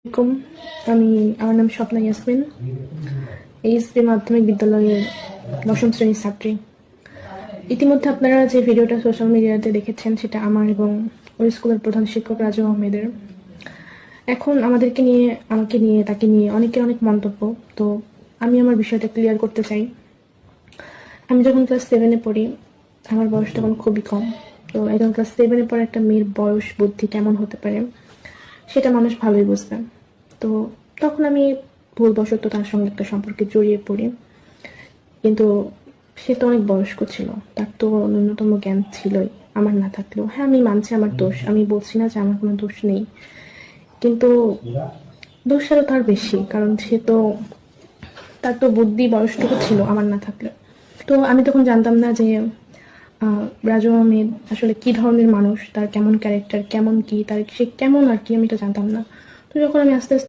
আসসালামাইকুম। আমার নাম স্বপ্না ইয়াসমিন। এইচবি মাধ্যমিক বিদ্যালয়ের দশম শ্রেণীর ছাত্রী। ইতিমধ্যে আপনারা যে ভিডিওটা সোশ্যাল মিডিয়াতে দেখেছেন সেটা আমার এবং ওই স্কুলের প্রধান শিক্ষক রাজু আহমেদের। এখন আমাকে নিয়ে তাকে নিয়ে অনেকের অনেক মন্তব্য। তো আমি আমার বিষয়টা ক্লিয়ার করতে চাই। আমি যখন ক্লাস 7-এ পড়ি, আমার বয়স তখন খুবই কম। তো একজন ক্লাস 7-এ পড়ে একটা মেয়ের বয়স বুদ্ধি কেমন হতে পারে সেটা মানুষ ভালোই বুঝবে। তো তখন আমি ভুলবশত তার সঙ্গে একটা সম্পর্কে জড়িয়ে পড়ি। কিন্তু সে তো অনেক বয়স্ক ছিল, তার তো ন্যূনতম জ্ঞান ছিলই, আমার না থাকলেও। হ্যাঁ, আমি মানছি আমার দোষ, আমি বলছি না যে আমার কোনো দোষ নেই, কিন্তু দোষটাও তার বেশি, কারণ তার তো বুদ্ধি বয়সটুকু ছিল আমার না থাকলে। তো আমি তখন জানতাম না যে রাজু আহমেদ আসলে কি ধরনের মানুষ, তার কেমন ক্যারেক্টার, কেমন কি, সে কেমন আর কি, আমি তো জানতাম না। তো যখন আমি আস্তে আস্তে